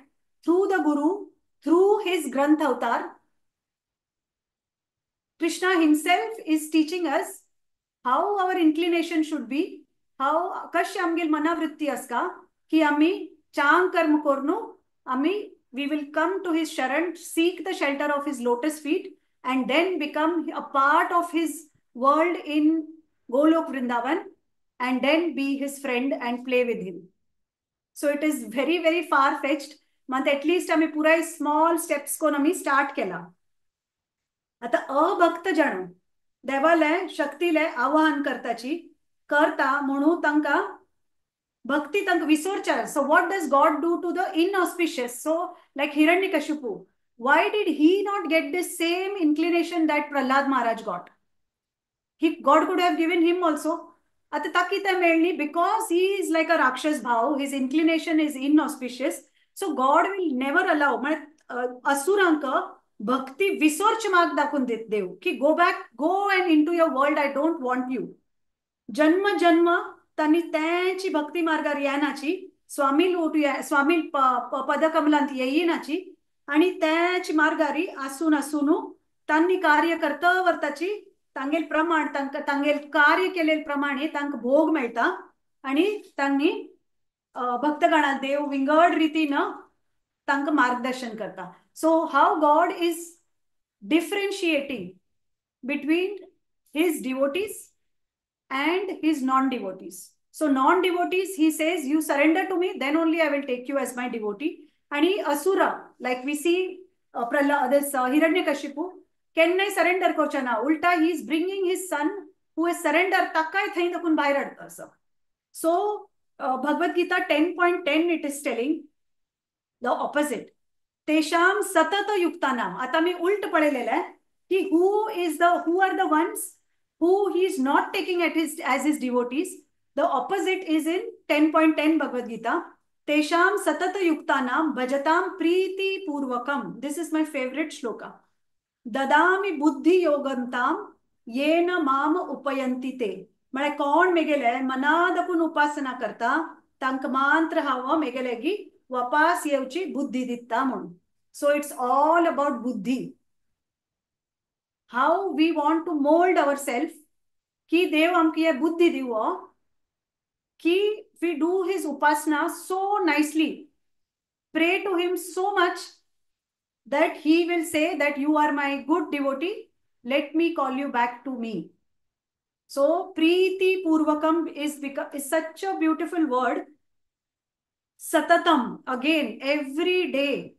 S1: through the Guru, through his Granth Avatar, Krishna himself is teaching us how our inclination should be, how कशी आमगेल मनवृत्ती आसका की आमी चांग कर्म करनु we will come to his sharan, seek the shelter of his lotus feet, and then become a part of his world in Golok Vrindavan, and then be his friend and play with him. So it is very very far fetched. मग at least आम्ही पुराय small steps कोण आम्ही start केला. आता अभक्त जण देवाले शक्तीले आवाहन करता म्हणून तांकां भक्ती तांकां विसरच्या. So what does God do to the inauspicious? So like Hiranyakashipu, why did he not get the same inclination that Prahlad Maharaj got? God could have given him also. आता ताकी ते मेळ्ळी because he is like a Rakshas bhav, his inclination is inauspicious. So God will never allow. असुरांक भक्ती विसोरची माग दाखवून देत देव की go back, go and into your world, I don't want you. जन्म जन्म त्यांनी त्यांची भक्ती मार्गार येनाची, स्वामी स्वामी पदकमलांत येईनाची, आणि त्याची मार्गारी आसून आसून त्यांनी कार्य करता वरताची तांगेल प्रमाण तांगेल कार्य केलेले प्रमाणे तांकां भोग मेळटा. आणि त्यांनी भक्तगणा देव विंगड रितीनं तांकां मार्गदर्शन करता. So how God is differentiating between his devotees and his non-devotees. So non-devotees, he says, you surrender to me, then only I will take you as my devotee. And asura, like we see this Hiranyakashipu, केन्नाय surrender करचना. Ulta, he is bringing his son who is surrender takai थंय तकून भायर हाडटा असो. So Bhagavad Gita 10.10 it is telling the opposite. तेषाम सतत युक्तानाम. आता मी उलट पळयलेलं आहे की who are the ones who he is not taking as his devotees. The opposite is in 10.10 Bhagavad Gita. Tesham satata yuktanam bhajatam priti purvakam. This is my favorite shloka. Dadami buddhi yogantam yena mam upayanti te. म्हळ्यार कोण मेगेले मनादकून उपासना करता तांकां मात्र हांव मेगेलेगी वापास येवची बुद्धी दिता म्हणून. सो इट्स ऑल अबाउट बुद्धी. how we want to mold ourselves कि देव आमकां हे बुद्धी दिवो कि we do his upasana so nicely, pray to him so much that he will say that you are my good devotee, let me call you back to me. So preeti purvakam is such a beautiful word. Satatam, again, every day.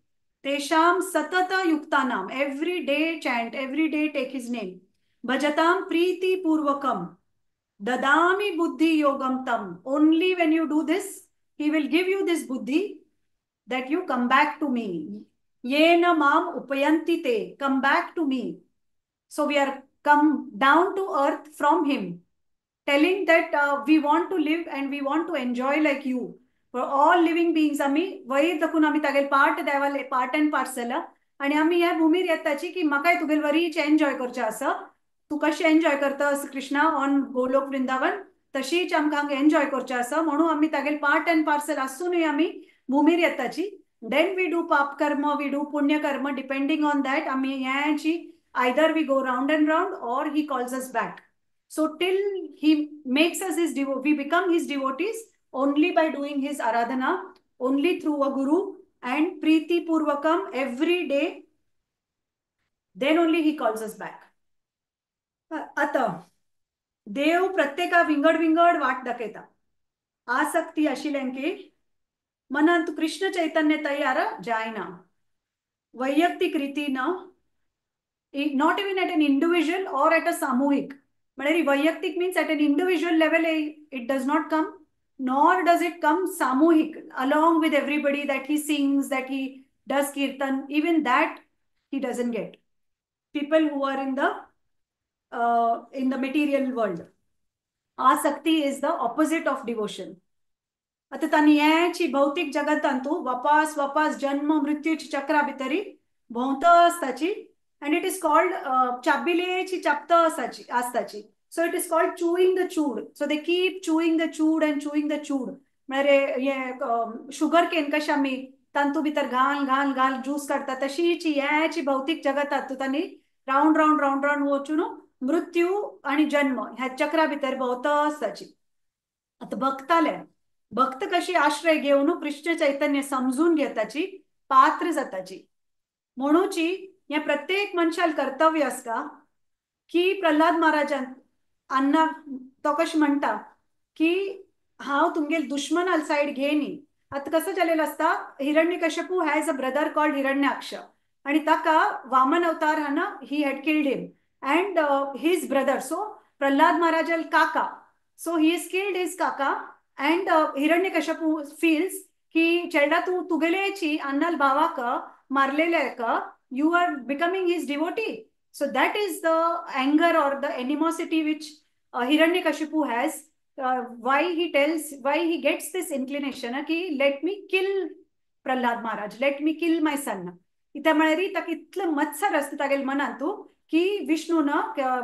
S1: Tesham satata yuktanam, every day chant, every day take his name. Bhajatam priti purvakam. Dadami buddhi yogam tam. Only when you do this, he will give you this buddhi that you come back to me. Yena mam upayanti te. Come back to me. So we are come down to earth from him, telling that we want to live and we want to enjoy like you. For all living beings आम्ही वयर दखून आम्ही तागेल part देवाले part end parcel. आणि आम्ही ह्या भूमीर येताची की म्हाकाय तुगेल वरीच एन्जॉय करचें आसा. तू कशें एन्जॉय करतास कृष्णा ऑन गोलोक वृंदावन, तशीच आमकां हांगा एन्जॉय करचें आसा. म्हणून आम्ही तागेल पार्ट एंड पार्सल आसूनय आम्ही भूमीर येताची. देन वी डू पाप कर्म, वी डू पुण्य कर्म, डिपेंडिंग ऑन दॅट आम्ही ह्याची either we go round and round or he calls us back. So till he makes us his devotee, we become his devotees only by doing his aradhana, only through a guru and preeti purvakam every day. Then only he calls us back. आता देव प्रत्येका विंगड विंगड वाट दाखयता. आसक्ती आशिल्ल्यांकी मनांत कृष्ण चैतन्य तयार जायना. वैयक्तिक रितीन, not even at an individual or at a samuhik. Vayaktik means at an individual level it does not come, nor does it come samuhik along with everybody, that he sings, that he does kirtan. Even that he doesn't get. People who are in the material world. Asakti is the opposite of devotion. आता तांणी ह्याची भौतिक जगतांतू वापास वापास जन्म मृत्यूची चक्रा भितरी भोंवता आसताची. And it is called chabilechi chapta astachi. So it is called chewing the chewed. So they keep chewing the chewed and chewing the chewed. Sugar cane कशा आमी तांतू भितर घाल घाल घाल ज्यूस काढता तशीची ह्याची भौतिक जगतात तांणी राउंड राउंड राउंड राउंड वचून मृत्यू आणि जन्म ह्या चक्रा भितर भोंवता आसताची. आता भक्त कशी आश्रय घेवन कृष्ण चैतन्य समजून घेताची, पात्र जाताची. म्हणूची या प्रत्येक मनशाल कर्तव्य असता की प्रल्हाद महाराजान अण्णा तो कशें म्हणटा की हांव तुमगेल दुश्मनाल साइड घेयनी. आता कसं जालेलं असता, Hiranyakashipu has a brother called Hiranyaksha, आणि ताका वामन अवतार हाना he had killed him and his brother. So Prahlad महाराजाल काका, so he is killed his काका अँड हिरण्यकश्यपू फील्स की चेडा तू तुगेलेची अण्णाल भावाक मारलेले का, you are becoming his devotee. So that is the anger or the animosity which Hiranyakashipu has. Why he gets this inclination ki let me kill Prahlad Maharaj, let me kill my son. इथे म्हळ्यार ताका इतलें मत्सर आसता तागेले मनांतू की विष्णून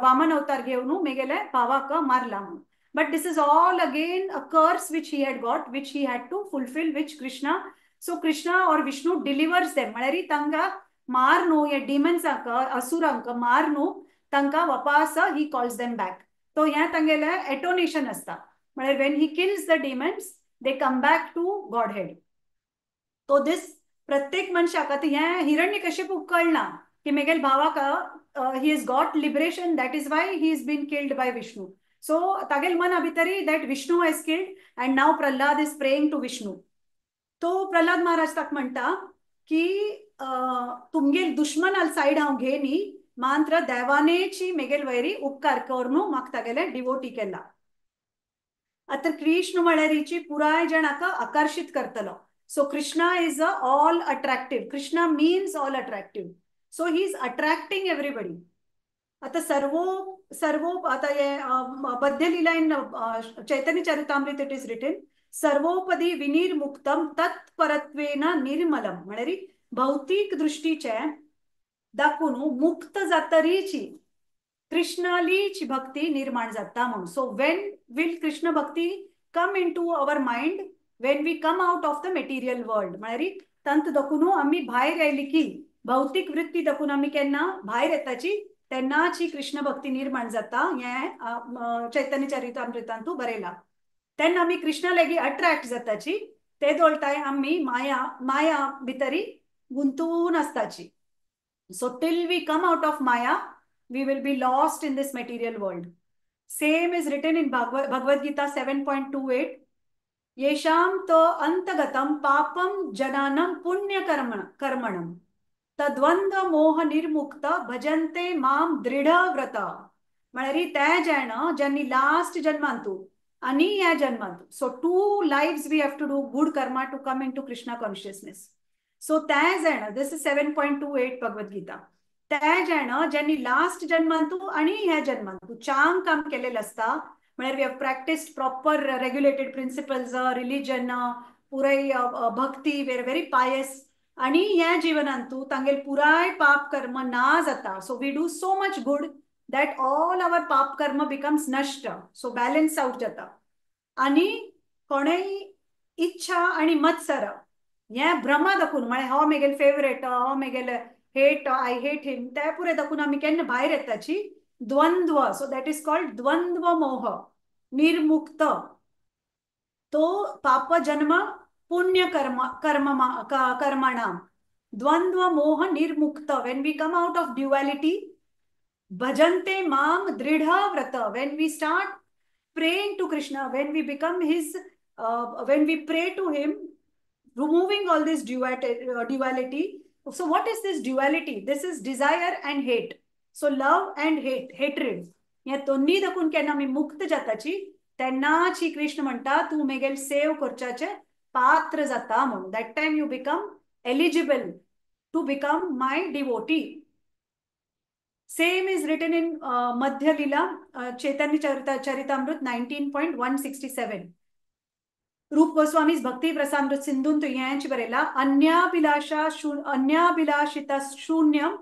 S1: वामन अवतार घेवन मेगेले भावाक मारला म्हणून. But this is all again a curse which he had got, which he had to fulfil, which Krishna, so Krishna or Vishnu डिलिवर्स them. म्हळ्यार तांकां मार न्हू हे डिमन्सांक, असुरांक मार न्हू, तांकां वापस ही कॉल्स देम बॅक. तो हें तांगेले एटोनेशन आसता. म्हळ्यार when he kills the demons they come back to Godhead. तो दिस प्रत्येक मनशाक आतां हें हिरण्यकश्यपूक कळना की मेगेल भावाक he is got liberation, that is why he is been killed by Vishnu. So तागेल मना भितरी that Vishnu has killed and now Prahlad is praying to Vishnu. तो प्रल्हाद महाराज ताका म्हणटा की तुमगेल दुश्मनाल सायड हांव घे न्ही, मात्र देवानेची मेगेल वैरी उपकार कर न्हू, म्हाका तागेले डिवोटी केला. आता कृष्ण म्हळ्यारीची पुराय जणांक आकर्षित करतलो. So Krishna is all attractive. Krishna means all attractive. So he is attracting everybody. आता सर्वो आता हे बद्य लीला in Chaitanya Charitamrita it is written सर्वोपदी विनिर्मुक्तम तत्परत्वेन निर्मलम. म्हळ्यार भौतिक दृष्टीचे दाखवून मुक्त जातरीची कृष्णालीची भक्ती निर्माण जाता म्हणून. So when will Krishna bhakti come into our mind when we come out of the material world. म्हळ्यार तंत दखून आम्ही भायर आयली की भौतिक वृत्ती दखून आम्ही केन्ना भायर येताची तेन्नाची कृष्ण भक्ती निर्माण जाता. हें चैतन्य चरितामृतांतू बरयला. तेन्ना आम्ही कृष्णा लेगी अट्रॅक्ट जाताची. ते दोळटाय आम्ही माया भितरी गुंतून आसताची. So till we come out of Maya, we will be lost in this material world. Same is written in Bhagavad Gita 7.28. येषां तो अंतगतम पापम जनानम पुण्य कर्मणम तद्वंद्व मोह निर्मुक्त भजन्ते माम दृढ व्रत. म्हळ्यार ते जाण ज्यांनी लास्ट जन्मांतू आणि ह्या जन्मांतू, so 2 lives we have to do good karma to come into Krishna consciousness. So ते जाण, दिस इज 7.28 भगवद गीता. ते जाण ज्यांनी लास्ट जन्मांतू आणि ह्या जन्मांतू चांग काम केलेलं असता. म्हळ्यार we have practised proper regulated principles, religion, पुराय भक्ती, वेर व्हेरी पायस. आणि ह्या जीवनांतू तांगेल पुराय पाप कर्म ना जाता. So we do so much good that all our पाप कर्म बिकम्स नष्ट. सो बॅलन्स आउट जाता. आणि कोणेय इच्छा आणि मत्सर हें भ्रमा दाखवून, म्हळ्यार हो मेगेल फेवरेट, हो मेगेल हेट, आय हेट हिम, ते पुरे दाखवून आम्ही केन्ना भायर येताची द्वंद्व. सो दॅट इज कॉल्ड द्वंद्व मोह निर्मुक्त. तो पाप जन्म पुण्य कर्मणाम द्वंद्व मोह निर्मुक्त. When we come out of duality भजन्ते माम दृढ व्रत. When we start praying to Krishna, when we become his, when we pray to him, removing all this duality. So what is this duality? This is desire and hate. So love and hate, hatred. या दोन्ही दाखवून केन्ना आमी मुक्त जाताची तेन्नाची कृष्ण म्हणटा तू मेगेल save करच्याचे पात्र जाता म्हणून. That time you become eligible to become my devotee. Same is written in Madhya Lila, Chaitanya Charitamrut 19.167. रूप गोस्वामी's भक्ती प्रसामृत सिंधून तो यांची बरेला अन्याभिलाषिता शून्यम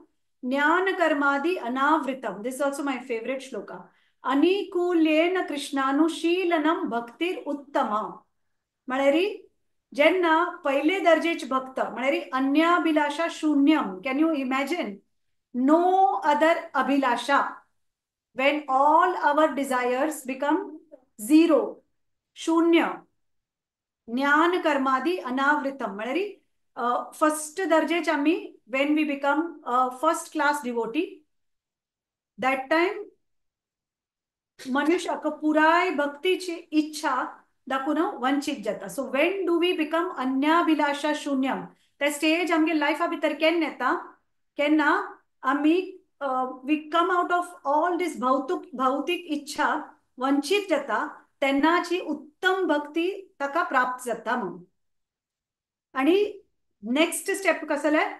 S1: ज्ञान कर्मादि अनावृतम. This also my favourite shloka. अनिकूल्येन कृष्णानुशीलनम भक्तिर उत्तम. म्हळ्यार जेन्ना पहिले दर्जेचे भक्त म्हळ्यार अन्याभिलाषा शून्यम. Can you imagine? No other abhilasha. When all our desires become zero, shunya, ज्ञान कर्मादि अनावृतम. म्हळ्यार फर्स्ट दर्जेचे आम्ही when we become first class devotee, that time मनुष्याक पुराय भक्तीची इच्छा दाखवून वंचित जाता. So when do we become अन्याभिलाषा शून्यम? ते स्टेज आमगे लायफा भितर केन्ना येता? केन्ना आम्ही we come out of all this भौतिक इच्छा वंचित जाता तेन्नाची उत्तम भक्ती ताका प्राप्त जाता म्हणून. आणि नेक्स्ट स्टेप कसं जालें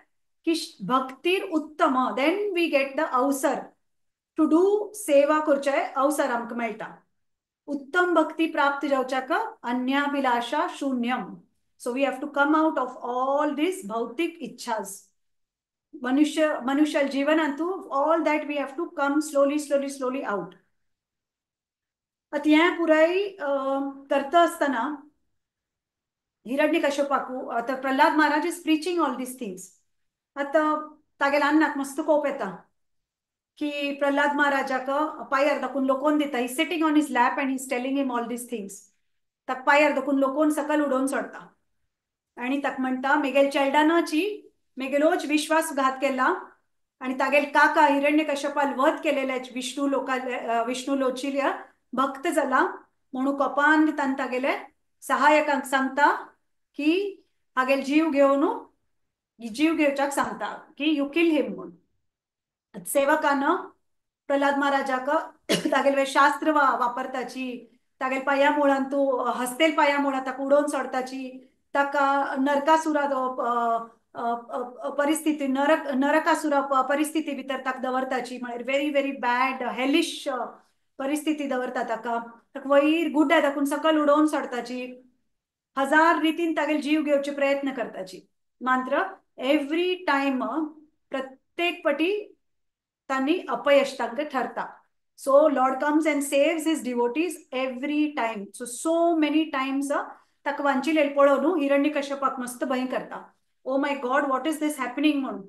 S1: की भक्तीर उत्तम. देन वी गेट द अवसर टू डू सेवा करचे अवसर आमकां मेळटा. उत्तम भक्ती प्राप्त जावच्याक अन्याभिलाषा शून्यम. So we have to come out of all this भौतिक इच्छाज. मनुष्य जिवनांतू all that we have to come slowly slowly slowly out. आता हें पुराय करता आसतना हिरण्यकश्यपाकू आता Prahlad Maharaj is preaching all these things. आता तागेल्या अन्नाक मस्त कोप येता की प्रल्हाद महाराजाक पायार दाखून लोकोवन दिता. He sitting on his lap and is telling him all these things. ताका पायार दाखून लोकोवन सकल उडोवन सोडता आणि ताका म्हणटा मेगेल चेल्डानाची मेगेलोच विश्वासघात केला आणि तागेल काका हिरण्यकश्यपाल वध केलेले विष्णू लोचिल्या भक्त जाला म्हणून कोपान तान तागेले सहायकांक सांगता की हागेल जीव घेवन जीव घेवच्याक सांगता की यू किल हिम म्हणून. सेवकानं प्रल्हाद महाराजाक तागेले शास्त्र वापरताची तागेल पाया मुळान तू हस्तेल पाया मुळा ताका उडोवन सोडताची ताका नरकासुरा परिस्थिती नरकासुरा परिस्थिती भितर ताका दवरताची म्हळ्यार व्हेरी व्हेरी बॅड हेलिश परिस्थिती दवरता ताका वयर गुड्ड्या दाखून सकल उडोवन सोडताची. हजार रितीन तागेल जीव घेवचे प्रयत्न करताची. मात्र एव्हरी टाइम प्रत्येक पटी तांणी अपयश तांकां ठरता. So Lord comes and saves his devotees every time. So many times ताका वांचिलेले पळोवन हिरण्यकश्यपाक मस्त भंय करता. Oh my God what is this happening म्हणून.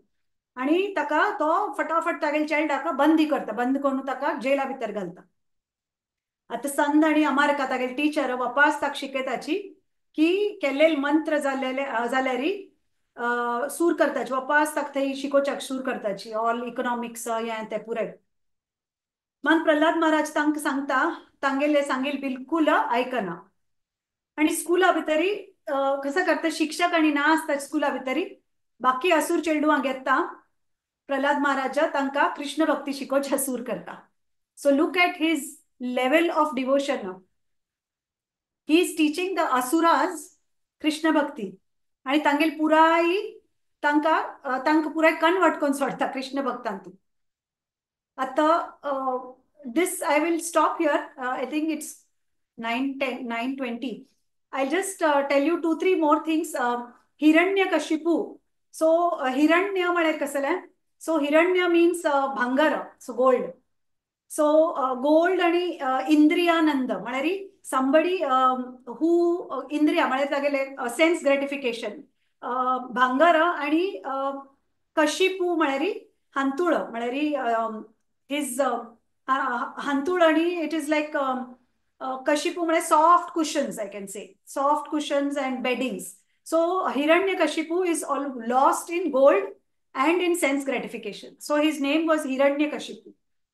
S1: आणि ताका तो फटाफट तागेले चेल्डाक बंदी करता. बंद करून ताका जेला भितर घालता. आता संद आणि अमारका तागेले टीचर वापस ताका शिकयताची की केल्लेले मंत्र जाल्यारी सूर करताची वापस ताका थंय शिकोवच्याक सूर करताची ऑल इकॉनॉमिक्स हें तें पुराय. मन प्रल्हाद महाराज तांकां सांगता तांगेले सांगेल बिलकुल आयकना. आणि स्कुला भितरी कसं करता शिक्षक आणि ना आसता स्कुला भितरी बाकी असुर चेडवांक घेता प्रल्हाद महाराजा तांकां कृष्ण भक्ती शिकोवच्या सूर करता. So look at his level of devotion. He is teaching the asuras Krishna bhakti आणि तांगेल पुराय तांकां पुराय कन्वर्ट करून सोडता कृष्ण भक्तांतू. आता this I will stop here. I think it's 9:10, 9:20. I'll just tell you 2-3 more things. Hiranyakashipu. So Hiranya म्हळ्यार कसले? So Hiranya means भांगार, so gold. So gold आणि इंद्रियानंद म्हळ्यार somebody who इंद्रिया म्हळ्यार तागेले सेन्स ग्रेटिफिकेशन भांगार आणि कशिपू म्हळ्यार हांतुळ म्हळ्यार हिज हांतुळ आणि इट इज लायक कशिपू म्हळ्यार soft cushions I can say soft cushions and weddings. So Hiranyakashipu is all lost in gold and in sense gratification. So his name was Hiranyakashipu.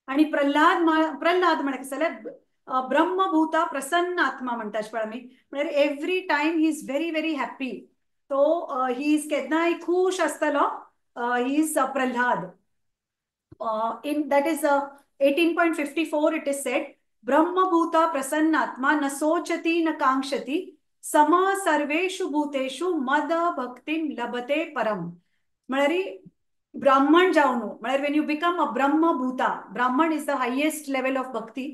S1: आणि प्रल्हाद म्हळ्यार कसं जाल्यार ब्रह्मभूता प्रसन्न आत्मा म्हणटाच पळय आमी म्हळ्यार every time he is very very happy. तो ही इज केन्नाय खूश आसतलो. He is Pralhad. in that is 18.54 it is said ब्रह्मभूता प्रसन्नात्मा न सोचती न कांक्षति सम सर्वेषु भूतेषु मद भक्तिम लभते परम. म्हळ्यार ब्राह्मण जावन म्हळ्यार when you become a ब्रह्मभूता ब्राह्मण is the highest level of bhakti.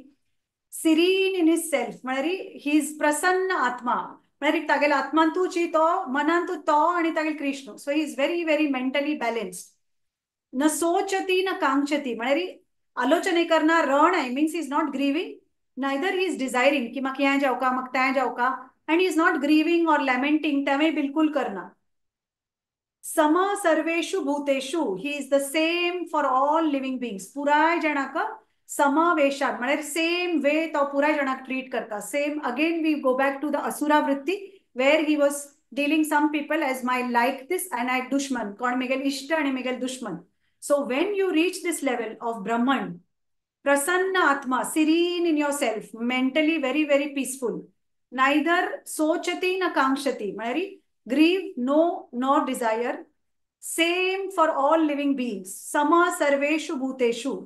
S1: serene in his self म्हळ्यार he is प्रसन्न आत्मा म्हळ्यार तागेल्या आत्मांतूची तो मनांतू तो आणि तागेल Krishna. So he is very very mentally balanced. न सोचती न कांक्षती म्हळ्यार आलोचने करना रण आहे means is not grieving neither he is desiring की म्हाका हें जावका म्हाका तें जावका and is not grieving or lamenting तेवय बिलकुल करना. सम सर्वेषु भूतेषु he is the same for all living beings. पुराय जाणाक समावेशात म्हळ्यार सेम वे तो पुराय जाणाक ट्रीट करता. Same again we go back to the asura वृत्ती where he was dealing some people as my like this and I dushman कोण मेगेल इष्ट आणि मेगेल दुश्मन. So when you reach this level of Brahman, prasanna atma, serene in yourself, mentally very, very peaceful, neither sochati na kankshati, mari, grieve, no, nor desire, same for all living beings, sama sarveshu bhuteshu,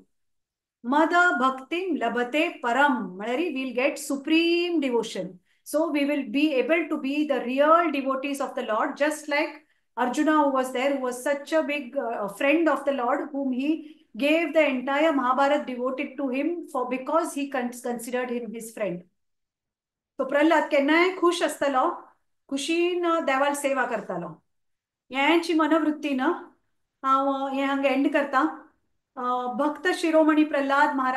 S1: mada bhaktim labate param, mari, we'll get supreme devotion. So we will be able to be the real devotees of the Lord, just like Arjuna, who was there, who was such a big friend of the Lord, whom he gave the entire Mahabharata devoted to him for because he considered him his friend. तो प्रल्हाद केन्नाय खुश आसतलो खुशीन देवाल सेवा करतालो. यांची मनोवृत्ती न हांव हे हांगा एंड करता. भक्त शिरोमणी प्रल्हाद महाराज